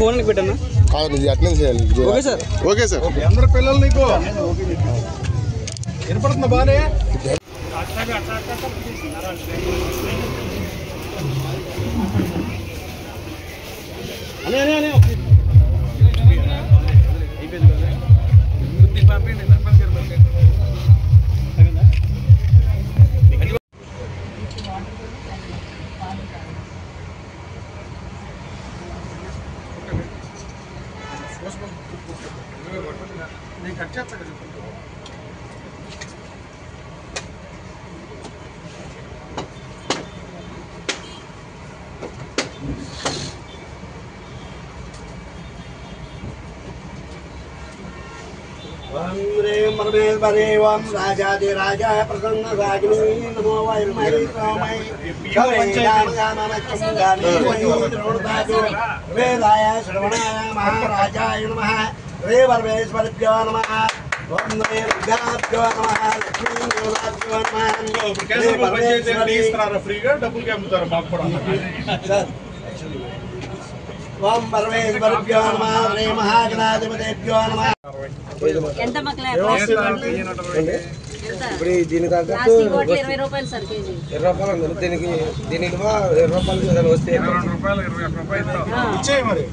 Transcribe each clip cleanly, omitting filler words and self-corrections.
Phone పెట్టాను attendance చేయాలి. Okay sir. Okay sir. అందరు పిల్లలు నీకు వినపడుతుందా బానే? నేను కట్ చేస్తాను. राजा प्रसन्न नमो वेदाय श्रवणाय महाराजाय नमः रे परमेश्वरभ्यो नमः ओम नमो बुद्धाभ्यो नमः लक्ष्मीभ्यो फ्रीगा डबल के अम्मुताరు మాకు కూడా ओम परमेश्वरभ्यो नमः रे महागणाधिपतेभ्यो नमः ఎంత మకలే ఇప్పుడు దీని కాక 20 రూపాయలు సార్ కేజీ 20 రూపాయలు ఉంది. దీనికి 20 రూపాయలు వస్తే 20 రూపాయలు 21 రూపాయలు ఇచ్చే మరి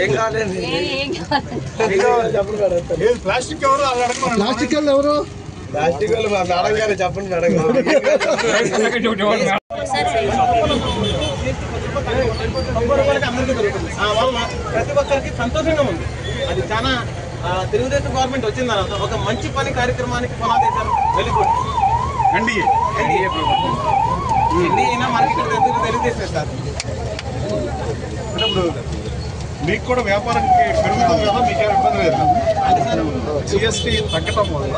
ఏం కాలేదు. ప్లాస్టిక్ ఎవరు ప్లాస్టిక్ వాళ్ళు ఎవరు ప్లాస్టిక్ వాళ్ళు మా మేడం గారు చెప్పండి మేడం గారు. ప్రతి ఒక్కరికి సంతోషంగా ఉంది. అది చాలా తెలుగుదేశం గవర్నమెంట్ వచ్చిన తర్వాత ఒక మంచి పని కార్యక్రమానికి పునాదేశారు. వెలుగుడ్ ఎన్డీఏ అయినా మనకి ఇక్కడ తెలుగుదేశం సార్. మీకు కూడా వ్యాపారానికి పెరుగుతుంది కదా, మీకేం ఇబ్బంది లేదు. జిఎస్టీ తగ్గటం వల్ల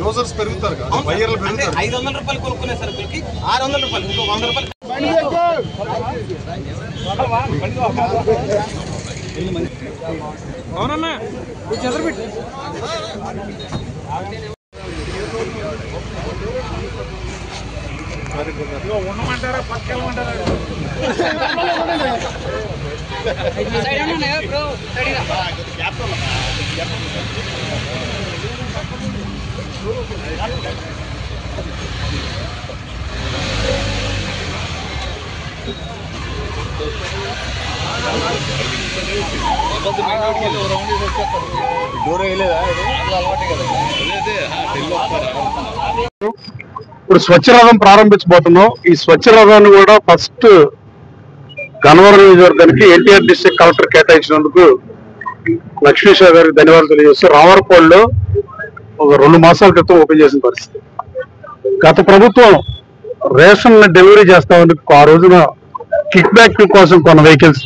యూజర్స్ పెరుగుతారు కదా, బయ్యర్లు పెరుగుతారు. 500 రూపాయలు కొనుక్కునే సరుకులకి 600 రూపాయలు, ఇంకో 100 రూపాయలు. అవునన్నా చదరబెట్టి ఉండమంటారా పక్కమంటారా? ఇప్పుడు స్వచ్ఛ రథం ప్రారంభించబోతున్నాం. ఈ స్వచ్ఛ రథాన్ని కూడా ఫస్ట్ గన్నవరం నియోజకవర్గానికి ఎన్టీఆర్ డిస్ట్రిక్ట్ కలెక్టర్ కేటాయించినందుకు లక్ష్మీశ్వర గారికి ధన్యవాదాలు తెలియజేస్తూ రావర్పల్లిలో ఒక 2 మాసాల క్రితం ఓపెన్ చేసిన పరిస్థితి. గత ప్రభుత్వం రేషన్ డెలివరీ చేస్తామని ఆ రోజున కిక్ బ్యాక్ కోసం కొన్న వెహికల్స్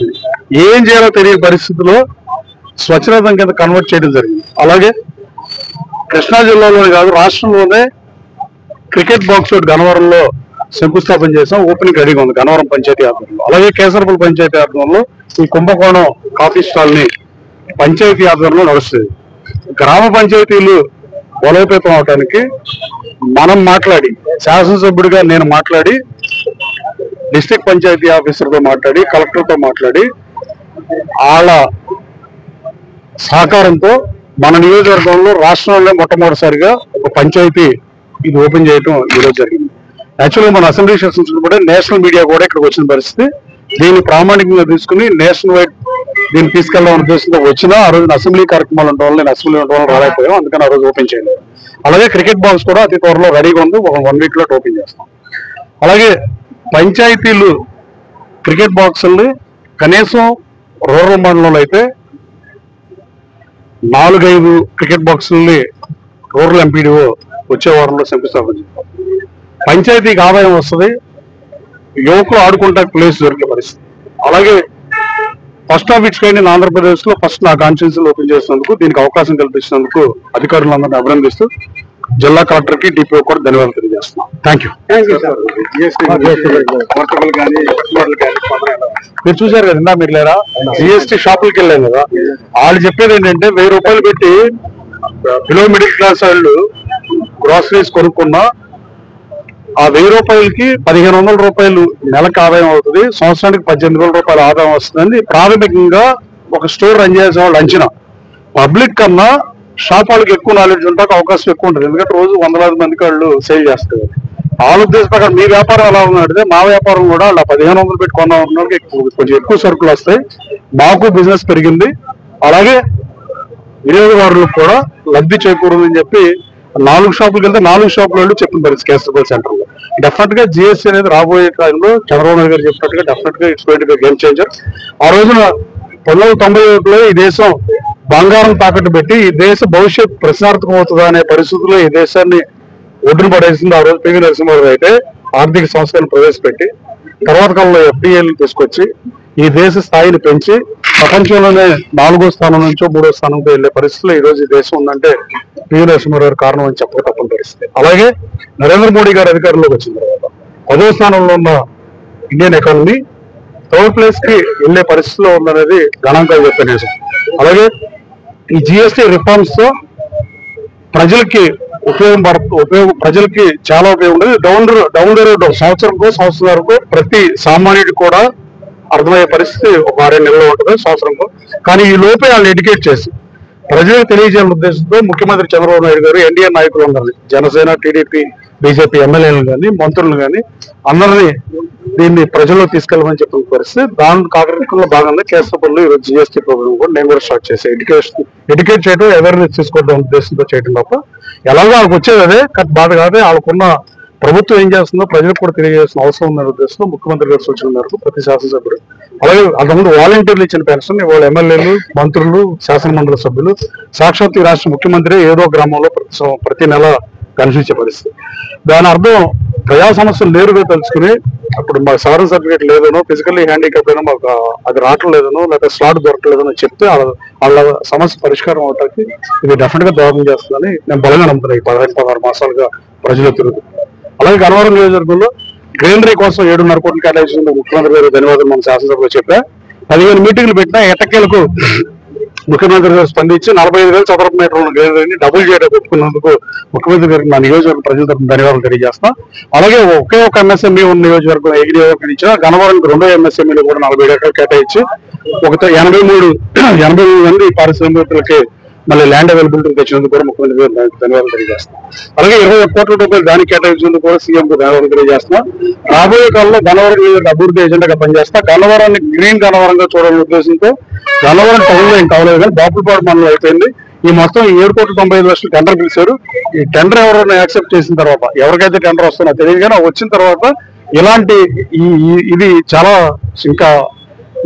ఏం చేయాలో తెలియని పరిస్థితిలో స్వచ్ఛరథం కింద కన్వర్ట్ చేయడం జరిగింది. అలాగే కృష్ణా జిల్లాలోనే కాదు రాష్ట్రంలోనే క్రికెట్ బాక్స్ ఒకటి గన్నవరంలో శంకుస్థాపన చేసాం. ఓపెనింగ్ రెడీగా ఉంది గన్నవరం పంచాయతీ ఆధ్వర్యంలో. అలాగే కేసరపల్లి పంచాయతీ ఆధ్వర్యంలో ఈ కుంభకోణం కాఫీ స్టాల్ ని పంచాయతీ ఆధ్వర్యంలో నడుస్తుంది. గ్రామ పంచాయతీలు బలోపేతం అవడానికి మనం మాట్లాడి, శాసనసభ్యుడిగా నేను మాట్లాడి, డిస్ట్రిక్ట్ పంచాయతీ ఆఫీసర్తో మాట్లాడి, కలెక్టర్తో మాట్లాడి వాళ్ళ సహకారంతో మన నియోజకవర్గంలో రాష్ట్రంలో మొట్టమొదటిసారిగా ఒక పంచాయతీ ఇది ఓపెన్ చేయడం ఈరోజు జరిగింది. యాక్చువల్గా మన అసెంబ్లీ సెషన్స్ కూడా నేషనల్ మీడియా కూడా ఇక్కడికి వచ్చిన పరిస్థితి. దీన్ని ప్రామాణికంగా తీసుకుని నేషనల్ వైడ్ దీన్ని తీసుకెళ్లాలనే ఉద్దేశంతో వచ్చినా ఆ రోజున అసెంబ్లీ కార్యక్రమాలు ఉండడం వల్ల నేను అసెంబ్లీ ఉండడం వల్ల రాలేకపోయాం. అందుకని ఆ రోజు ఓపెన్ చేయలేదు. అలాగే క్రికెట్ బాక్స్ కూడా అతి త్వరలో రెడీగా ఉంది. ఒక 1 వీక్ లో ఓపెన్ చేస్తాం. అలాగే పంచాయతీలు క్రికెట్ బాక్సుల్ని కనీసం రూరల్ మండలంలో అయితే 4-5 క్రికెట్ బాక్సుల్ని రూరల్ ఎంపీడీఓ వచ్చే వారంలో శంకుస్థాపన చేస్తాం. పంచాయతీకి ఆదాయం వస్తుంది, యువకులు ఆడుకుంటా ప్లేస్ దొరికే పరిస్థితి. అలాగే first of it's kind Andhra Pradesh లో ఫస్ట్ నా కాన్స్టిట్యూన్సీలో ఓపెన్ చేసినందుకు, దీనికి అవకాశం కల్పించినందుకు అధికారులందరినీ అభినందిస్తూ జిల్లా కలెక్టర్ కి డిపిఓ కూడా ధన్యవాదాలు తెలియజేస్తున్నాం. Thank you. మీరు చూసారు కదా, ఇందా మీరు లేరా జిఎస్టీ షాపులకి వెళ్ళాం కదా, వాళ్ళు చెప్పేది ఏంటంటే 1000 రూపాయలు పెట్టి బిలో మిడిల్ క్లాస్ వాళ్ళు గ్రాసరీస్ కొనుక్కున్నా ఆ 1000 రూపాయలకి 1500 రూపాయలు నెలకు ఆదాయం అవుతుంది, సంవత్సరానికి 18,000 రూపాయల ఆదాయం వస్తుందని ప్రాథమికంగా ఒక స్టోర్ రన్ చేసే వాళ్ళు అంచనా. పబ్లిక్ కన్నా షాప్ వాళ్ళకి ఎక్కువ నాలెడ్జ్ ఉంటాక అవకాశం ఎక్కువ ఉంటుంది, ఎందుకంటే రోజు 100,000 మందికి వాళ్ళు సేల్ చేస్తారు. వాళ్ళ ఉద్దేశం ప్రకారం మీ వ్యాపారం ఎలా ఉందంటే మా వ్యాపారం కూడా అలా 1500 పెట్టి కొన్నాం, కొంచెం ఎక్కువ సరుకులు వస్తాయి, మాకు బిజినెస్ పెరిగింది, అలాగే వినియోగదారులకు కూడా లబ్ధి చేకూరుందని చెప్పి 4 షాపులకు వెళ్తే 4 షాపుల వాళ్ళు చెప్పిన పరిస్థితి కేసరపల్లి సెంటర్ లో. డెఫినెట్ గా జిఎస్టీ అనేది రాబోయే కాలంలో చంద్రబాబు నాయుడు గారు చెప్పినట్టుగా డెఫినెట్ గా it's going to be game changer. ఆ రోజున 1991లో ఈ దేశం బంగారం తాకట్టు పెట్టి ఈ దేశ భవిష్యత్ ప్రశ్నార్థకం అవుతుందా అనే పరిస్థితుల్లో ఈ దేశాన్ని ఒడ్డున పడేసింది ఆ రోజు పివి నరసింహారావు అయితే ఆర్థిక సంస్థలను ప్రవేశపెట్టి తర్వాత కాలంలో ఎఫ్డిఐలు తీసుకొచ్చి ఈ దేశ స్థాయిని పెంచి ప్రపంచంలోనే 4వ స్థానం నుంచో 3వ స్థానంలో వెళ్లే పరిస్థితిలో ఈ రోజు ఈ దేశం ఉందంటే పివి నరసింహారావు కారణం అని చెప్పక తప్పని పరిస్థితి. అలాగే నరేంద్ర మోడీ గారు అధికారంలోకి వచ్చిన తర్వాత 10వ స్థానంలో ఉన్న ఇండియన్ ఎకానమీ 3rd ప్లేస్ కి వెళ్లే పరిస్థితిలో ఉందనేది గణాంకాలు చెప్పే నిజం. అలాగే ఈ జిఎస్టీ రిఫార్మ్స్ తో ప్రజలకి ప్రజలకి చాలా ఉపయోగం ఉండదు. డౌన్ ద రోడ్ సంవత్సరంకో ప్రతి సామాన్యుడికి కూడా అర్థమయ్యే పరిస్థితి ఒక 6 నెలల్లో ఉంటుంది సంవత్సరంకో. కానీ ఈ లోపే వాళ్ళు ఎడ్యుకేట్ చేసి ప్రజలకు తెలియజేయాలనే ఉద్దేశంతో ముఖ్యమంత్రి చంద్రబాబు నాయుడు గారు ఎన్డీఏ నాయకులు ఉండాలి, జనసేన, టీడీపీ, బీజేపీ ఎమ్మెల్యేలు కానీ మంత్రులు కానీ అందరినీ దీన్ని ప్రజల్లో తీసుకెళ్ళమని చెప్పిన పరిస్థితి. దాని కార్యక్రమంలో భాగంగా కేసరపల్లిలో ఈరోజు జిఎస్టీ ప్రోగ్రామ్ కూడా నేను కూడా స్టార్ట్ చేశాను. ఎడ్యుకేట్ చేయడం, అవేర్నెస్ తీసుకోవడం ఉద్దేశంతో చేయడం తప్ప ఎలాగో వాళ్ళకి వచ్చేది అదే బాధ కాదే, వాళ్ళకున్న ప్రభుత్వం ఏం చేస్తుందో ప్రజలకు కూడా తెలియజేసిన అవసరం ఉందనే ఉద్దేశంతో ముఖ్యమంత్రి గారు సూచన మేరకు ప్రతి శాసనసభ్యుడు, అలాగే అంతకుముందు వాలంటీర్లు ఇచ్చిన పెన్షన్ ఇవాళ ఎమ్మెల్యేలు, మంత్రులు, శాసనమండలి సభ్యులు, సాక్షాత్ ఈ రాష్ట్ర ముఖ్యమంత్రి ఏదో గ్రామంలో ప్రతి నెల కనిపించే పరిస్థితి. దాని అర్థం ప్రజా సమస్యలు నేరుగా తెలుసుకుని అప్పుడు మాకు సవరణ సర్టిఫికేట్ లేదనో, ఫిజికల్లీ హ్యాండిక్యాప్ అయినా మాకు అది రావట్లేదనో, లేకపోతే స్లాట్ దొరకలేదనో చెప్తే వాళ్ళ సమస్య పరిష్కారం అవడానికి ఇది డెఫినెట్ గా దోహదం చేస్తుందని నేను బలంగా నమ్ముతున్నాను. ఈ 15-16 మాసాలుగా ప్రజలు తిరుగుతుంది. అలాగే గన్నవరం నియోజకవర్గంలో గ్రీనరీ కోసం 7.5 కోట్లు కేటాయించినందుకు ముఖ్యమంత్రి గారు ధన్యవాదాలు మన శాసనసభలో చెప్పా. 15 మీటింగ్లు పెట్టినా ఎట్టకేలకు ముఖ్యమంత్రి గారు స్పందించి 45,000 చదరపు మీటర్ల గ్రీనరీని డబుల్ చేయడం ఒప్పుకున్నందుకు ముఖ్యమంత్రి గారికి నా నియోజకవర్గ ప్రజల తరఫున ధన్యవాదాలు తెలియజేస్తా. అలాగే ఒకే ఒక ఎంఎస్ఎంఈ ఉన్న నియోజకవర్గం ఎగిరి ఇచ్చిన గన్నవరానికి 2వ ఎంఎస్ఎంఈలు కూడా 47 ఎకరాలు కేటాయించి ఒక 83 మంది పారిశ్రామికవేత్తలకి మళ్ళీ ల్యాండ్ అవైలబిలిటీ తెచ్చినందుకు కూడా ముఖ్యమంత్రి గారు ధన్యవాదాలు తెలియజేస్తాం. అలాగే 21 కోట్ల రూపాయలు దానికి కేటాయించినందుకు కూడా సీఎం కు ధన్యవాదాలు తెలియజేస్తున్నాం. రాబోయే కాలంలో గన్నవరం నియోజకవర్గ అభివృద్ధి ఎజెండాగా పనిచేస్తా. గన్నవరాన్ని గ్రీన్ గన్నవరంగా చూడాలనే ఉద్దేశంతో గన్నవరం టౌన్ లో ఇంకా అవ్వలేదు కానీ బాపులపాడు మండలం అయిపోయింది. ఈ మొత్తం 7,95,00,000 టెండర్ పిలిచారు. ఈ టెండర్ ఎవరైనా యాక్సెప్ట్ చేసిన తర్వాత ఎవరికైతే టెండర్ వస్తుందో తెలియదు కానీ వచ్చిన తర్వాత ఇలాంటి ఇది చాలా ఇంకా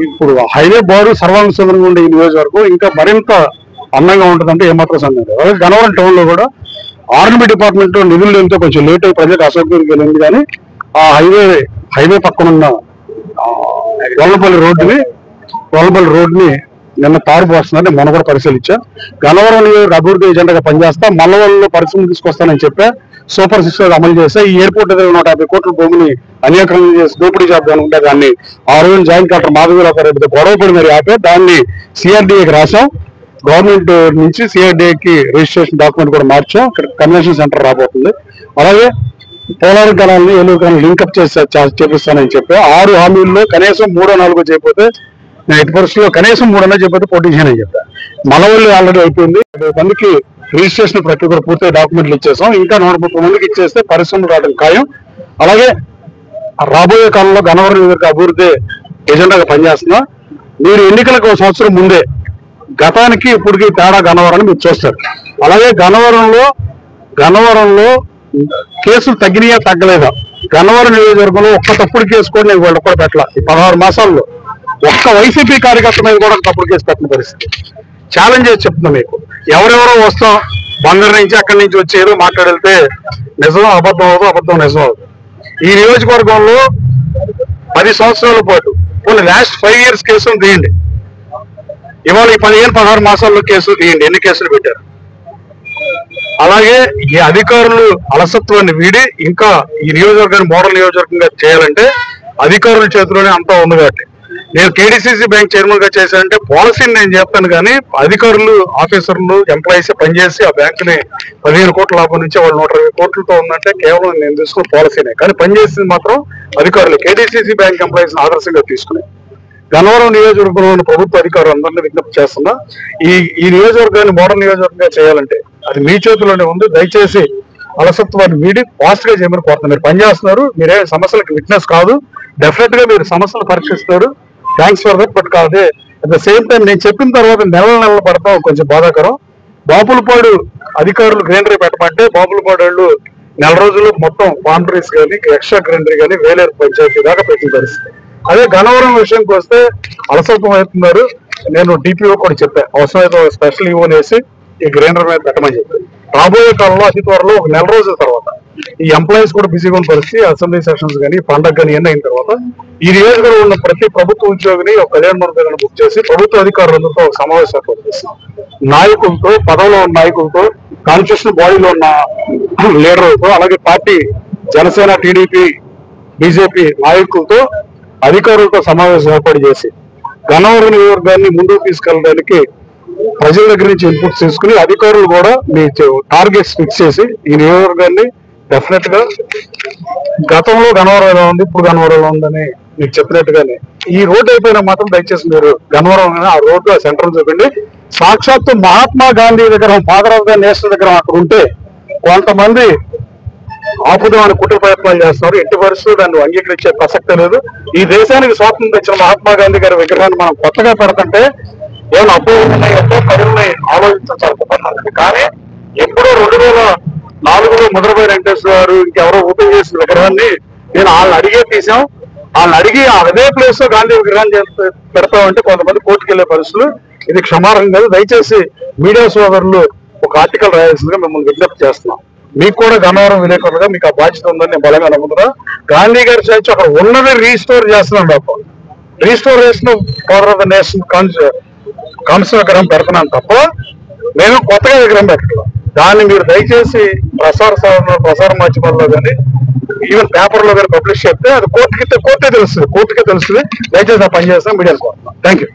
ఇప్పుడు హైవే బారు సర్వాంగ సుందరంగా ఉండే ఈ నియోజకవర్గం ఇంకా మరింత అందంగా ఉంటుందంటే ఏమాత్రం సందేహం. అలాగే గన్నవరం టౌన్ లో కూడా ఆర్ఎన్బి డిపార్ట్మెంట్ లో నిధులు లేనితో కొంచెం లేట్ అయి ప్రజలకు అసౌకర్యం కలిగింది కానీ ఆ హైవే పక్కన ఉన్న గొల్లపల్లి రోడ్డుని నిన్న తారుపోస్తున్నారు. మొన్న కూడా పరిశీలించా. గన్నవరం అభివృద్ధి ఎజెండాగా పనిచేస్తా. మల్లవరంలో పరిశ్రమ తీసుకొస్తానని చెప్పా. సూపర్ 6 అమలు చేస్తే ఈ ఎయిర్పోర్ట్ దగ్గర 150 కోట్ల భూమిని అన్యాక్రమం చేసి దోపిడీ చేద్దాం ఉంటే దాన్ని ఆ రోజు జాయింట్ కలెక్టర్ మాధవరావు గారు గొడవపడి మరి ఆపే దాన్ని సిఆర్డీఏకి రాశాం. గవర్నమెంట్ నుంచి సిఆర్డీఏకి రిజిస్ట్రేషన్ డాక్యుమెంట్ కూడా మార్చాం. ఇక్కడ కన్వెన్షన్ సెంటర్ రాబోతుంది. అలాగే పోలవరం కళాలని ఏలూరు కళాలను లింకప్ చేపిస్తానని చెప్పి 6 హామీల్లో కనీసం 3-4 చేయకపోతే నేను ఎట్టి పరిస్థితుల్లో కనీసం 3 చెప్పితే పోటీ చేయనని చెప్పా. మలవల్లి ఆల్రెడీ అయిపోయింది. 50 మందికి రిజిస్ట్రేషన్ ప్రక్రియ కూడా పూర్తిగా డాక్యుమెంట్లు ఇచ్చేసాం. ఇంకా 130 మందికి ఇచ్చేస్తే పరిశ్రమలు రావడం ఖాయం. అలాగే రాబోయే కాలంలో గన్నవరం నియోజకవర్గ అభివృద్ధి ఎజెండాగా పనిచేస్తున్నా. మీరు ఎన్నికలకు 1 సంవత్సరం ముందే గతానికి ఇప్పటికి తేడా గన్నవరాన్ని మీరు చూస్తారు. అలాగే గన్నవరంలో కేసులు తగ్గినాయా తగ్గలేదా? గన్నవరం నియోజకవర్గంలో ఒక్క తప్పుడు కేసు కూడా నేను వాళ్ళు కూడా పెట్టాల. ఈ 16 మాసాల్లో ఒక్క వైసీపీ కార్యకర్త మీద కూడా తప్పుడు కేసు పెట్టిన పరిస్థితి. ఛాలెంజ్ చేసి చెప్తున్నా మీకు. ఎవరెవరో వస్తాం బంగారు నుంచి అక్కడి నుంచి వచ్చి ఏదో మాట్లాడితే నిజం అబద్ధం నిజం అవుతుంది. ఈ నియోజకవర్గంలో 10 సంవత్సరాల పాటు కొన్ని లాస్ట్ 5 years కేసులు తీయండి. ఇవాళ ఈ 15-16 మాసాల్లో కేసులు తీయండి. ఎన్ని కేసులు పెట్టారు? అలాగే ఈ అధికారులు అలసత్వాన్ని వీడి ఇంకా ఈ నియోజకవర్గాన్ని మోడల్ నియోజకవర్గంగా చేయాలంటే అధికారుల చేతిలోనే అంతా ఉంది కాబట్టి నేను కేడీసీసీ బ్యాంక్ చైర్మన్ గా చేశానంటే పాలసీని నేను చెప్తాను, కానీ అధికారులు, ఆఫీసర్లు, ఎంప్లాయీస్ పనిచేసి ఆ బ్యాంకుని 15 కోట్ల లాభం నుంచి వాళ్ళు 120 కోట్లతో ఉందంటే కేవలం నేను తీసుకున్న పాలసీనే, కానీ పనిచేసింది మాత్రం అధికారులు. కేడీసీసీ బ్యాంక్ ఎంప్లాయీస్ ఆదర్శంగా తీసుకుని గన్నవరం నియోజకవర్గంలోని ప్రభుత్వ అధికారులు అందరినీ విజ్ఞప్తి చేస్తున్నా, ఈ నియోజకవర్గాన్ని మోడల్ నియోజకవర్గంగా చేయాలంటే అది మీ చేతిలోనే ఉంది. దయచేసి అలసత్వాన్ని వీడి ఫాస్ట్ గా చేయమని కోరుతున్నారు. మీరు పనిచేస్తున్నారు, మీరే సమస్యలకు విట్నెస్ కాదు, డెఫినెట్ గా మీరు సమస్యలు పరీక్షిస్తారు. Thanks for that. బట్ కాదు అట్ ద సేమ్ టైం నేను చెప్పిన తర్వాత నెలలు పడతాం కొంచెం బాధాకరం. బాపులపాడు అధికారులు గ్రీనరీ పెట్టమంటే బాపులపాడు వాళ్ళు నెల రోజులు మొత్తం బౌండరీస్ కానీ ఎక్స్ట్రా గ్రీనరీ కానీ వేలేరు పంచాయతీ దాకా పెట్టిన పరిస్థితి. అదే గన్నవరం విషయానికి వస్తే అలసత్వం అవుతున్నారు. నేను డిపిఓ కూడా చెప్పాను, అవసరమైతే స్పెషల్ ఈవోని వేసి ఈ గ్రైండర్ మీద పెట్టమని చెప్పి. రాబోయే కాలంలో అతి త్వరలో ఒక నెల రోజుల తర్వాత ఈ ఎంప్లాయీస్ కూడా బిజీగా ఉన్న పరిస్థితి, అసెంబ్లీ సెషన్స్ కానీ పండగ కానీ ఎన్ని అయిన తర్వాత ఈ నియోజకవర్గంలో ఉన్న ప్రతి ప్రభుత్వ ఉద్యోగిని ఒక కళ్యాణ మండపాన్ని బుక్ చేసి ప్రభుత్వ అధికారులందరితో ఒక సమావేశం ఏర్పాటు చేస్తాం. నాయకులతో, పదవిలో ఉన్న నాయకులతో, కాన్స్టిట్యూషన్ బాడీలో ఉన్న లీడర్లతో, అలాగే పార్టీ జనసేన, టీడీపీ, బీజేపీ నాయకులతో, అధికారులతో సమావేశం ఏర్పాటు చేసి గన్నవరం నియోజకవర్గాన్ని ముందుకు తీసుకెళ్ళడానికి ప్రజల దగ్గర నుంచి ఇన్పుట్స్ తీసుకుని అధికారులు కూడా మీ టార్గెట్స్ ఫిక్స్ చేసి ఈ నియోజకవర్గాన్ని డెఫినెట్ గా గతంలో గన్నవరం ఎలా ఉంది, ఇప్పుడు గన్నవరం ఎలా ఉందని మీకు చెప్పినట్టుగానే ఈ రోడ్డు అయిపోయినా మాత్రం దయచేసి మీరు గన్నవరం ఆ రోడ్డు ఆ సెంటర్ చూపండి. సాక్షాత్తు మహాత్మా గాంధీ దగ్గర, ఫాదర్ ఆఫ్ ద నేషన్ దగ్గర అక్కడ ఉంటే కొంతమంది ఆపుదామని కుట్ర ప్రయత్నాలు చేస్తున్నారు. ఎట్టి పరిస్థితులు దాన్ని అంగీకరించే ప్రసక్తే లేదు. ఈ దేశానికి స్వాతంత్రం ఇచ్చిన మహాత్మా గాంధీ గారి విగ్రహాన్ని మనం కొత్తగా పెడతంటే ఏమైనా అపోహలు ఉన్నాయంటే ప్రజల్ని ఆలోచించాల్సి. కానీ ఎప్పుడో 2004లో ముద్రపై వెంకటేశ్వర గారు ఇంకెవరో ఓపెన్ చేసిన విగ్రహాన్ని నేను వాళ్ళని అడిగే తీసాం. వాళ్ళని అడిగి అదే ప్లేస్ లో గాంధీ విగ్రహాన్ని పెడతామంటే కొంతమంది కోర్టుకు వెళ్లే పరిస్థితులు. ఇది క్షమార్హం కాదు. దయచేసి మీడియా సోదరులు ఒక ఆర్టికల్ రాయాల్సిందిగా మిమ్మల్ని విజ్ఞప్తి చేస్తున్నాం. మీకు కూడా గన్నవరం విలేకరులుగా మీకు ఆ బాధ్యత ఉందని నేను బలంగా నమ్ముతున్నా. గాంధీ గారి చర్చ అక్కడ ఉన్నది రీస్టోర్ చేస్తున్నాం తప్ప, restoration father of the nation కాంస్య విగ్రహం పెడుతున్నాను తప్ప నేను కొత్తగా విగ్రహం పెట్టలేదు. దాన్ని మీరు దయచేసి ప్రసార మాధ్యమాల్లో కానీ ఈవెన్ పేపర్లో కానీ పబ్లిష్ చేస్తే అది కోర్టుకే తెలుస్తుంది. దయచేసి ఆ పని చేస్తాం మీడియాను కోరుతున్నాం. Thank you.